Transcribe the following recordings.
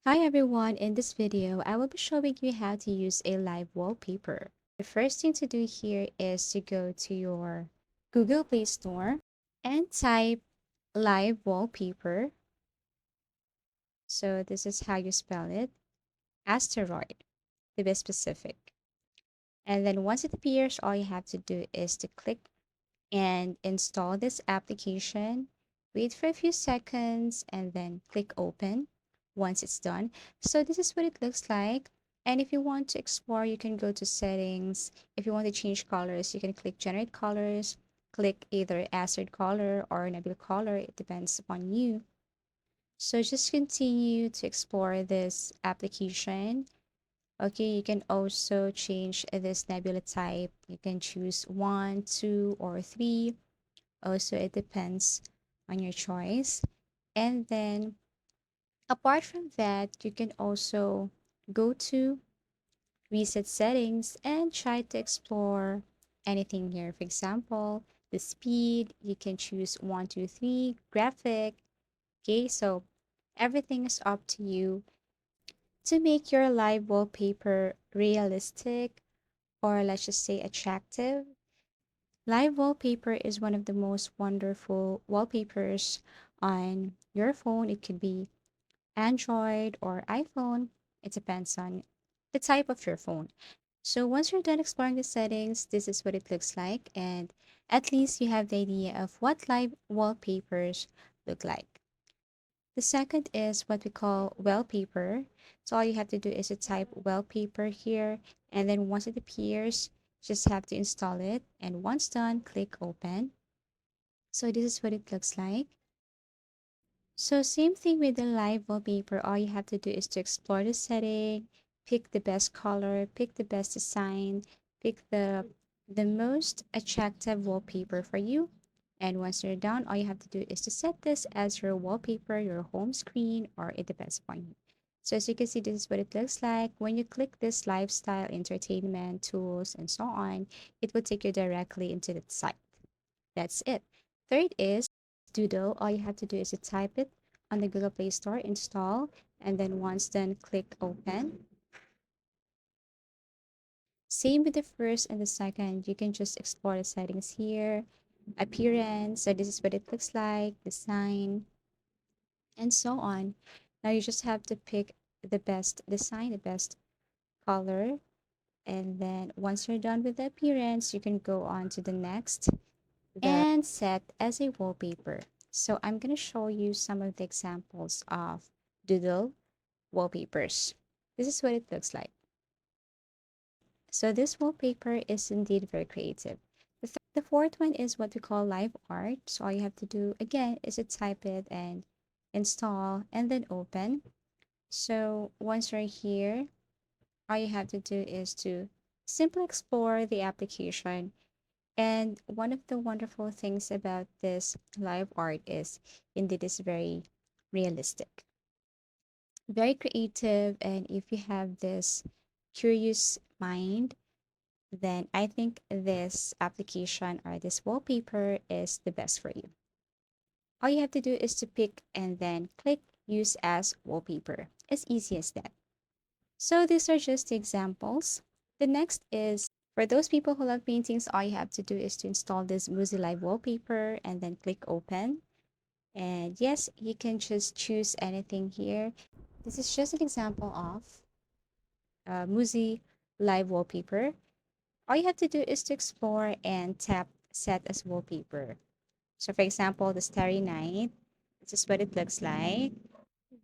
Hi everyone, in this video, I will be showing you how to use a live wallpaper. The first thing to do here is to go to your Google Play Store and type live wallpaper. So this is how you spell it, asteroid to be specific. And then once it appears, all you have to do is to click and install this application. Wait for a few seconds and then click open once it's done. So this is what it looks like. And if you want to explore, you can go to settings. If you want to change colors, you can click generate colors, click either acid color or nebula color. It depends upon you. So just continue to explore this application. Okay, you can also change this nebula type. You can choose one, two, or three. Also, it depends on your choice. And then, apart from that, you can also go to reset settings and try to explore anything here. For example, the speed, you can choose 1, 2, 3, graphic. Okay, so everything is up to you to make your live wallpaper realistic or let's just say attractive. Live wallpaper is one of the most wonderful wallpapers on your phone. It could be Android or iPhone. It depends on the type of your phone. So once you're done exploring the settings, this is what it looks like. And at least you have the idea of what live wallpapers look like. The second is what we call wallpaper. So all you have to do is to type wallpaper here. And then once it appears, just have to install it. And once done, click open. So this is what it looks like. So same thing with the live wallpaper. All you have to do is to explore the setting, pick the best color, pick the best design, pick the most attractive wallpaper for you. And once you're done, all you have to do is to set this as your wallpaper, your home screen, or it depends upon you. So as you can see, this is what it looks like. When you click this lifestyle, entertainment, tools, and so on, it will take you directly into the site. That's it. Third is Doodle. All you have to do is to type it on the Google Play Store, install, and then once done, click open. Same with the first and the second. You can just explore the settings here, appearance. So this is what it looks like, design, and so on. Now you just have to pick the best design, the best color. And then once you're done with the appearance, you can go on to the next and set as a wallpaper. So I'm going to show you some of the examples of doodle wallpapers. This is what it looks like. So this wallpaper is indeed very creative. The fourth one is what we call live art. So all you have to do again is to type it and install and then open. So once you're here, all you have to do is to simply explore the application. And one of the wonderful things about this live art is indeed it's very realistic, very creative. And if you have this curious mind, then I think this application or this wallpaper is the best for you. All you have to do is to pick and then click use as wallpaper. As easy as that. So these are just the examples. The next is for those people who love paintings, all you have to do is to install this Muzi Live wallpaper and then click open. And yes, you can just choose anything here. This is just an example of Muzi Live wallpaper. All you have to do is to explore and tap set as wallpaper. So for example, the Starry Night, this is what it looks like.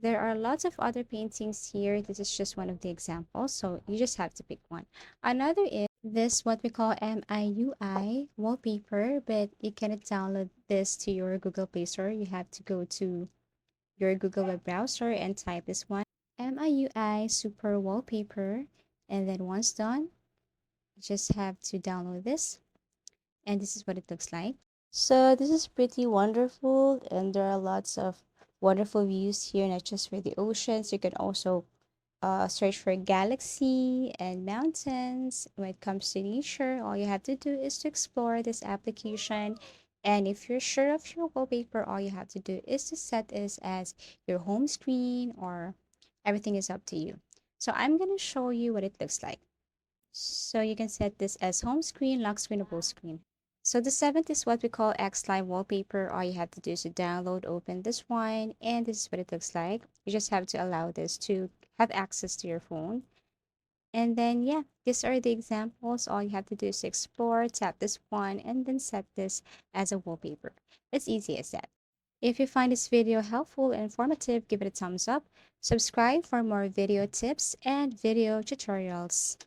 There are lots of other paintings here. This is just one of the examples. So you just have to pick one. Another is this what we call MIUI wallpaper, but you cannot download this to your Google Play Store. You have to go to your Google web browser and type this one, MIUI super wallpaper. And then once done, you just have to download this. And this is what it looks like. So this is pretty wonderful, and there are lots of wonderful views here, not just for the oceans. You can also search for galaxy and mountains. When it comes to nature, all you have to do is to explore this application. And if you're sure of your wallpaper, all you have to do is to set this as your home screen or Everything is up to you. So I'm going to show you what it looks like. So you can set this as home screen, lock screen, or full screen. So the seventh is what we call X Live wallpaper. All you have to do is to download, open this one, and this is what it looks like. You just have to allow this to have access to your phone. And then, yeah, these are the examples. All you have to do is explore, tap this one, and then set this as a wallpaper. It's easy as that. If you find this video helpful and informative, give it a thumbs up. Subscribe for more video tips and video tutorials.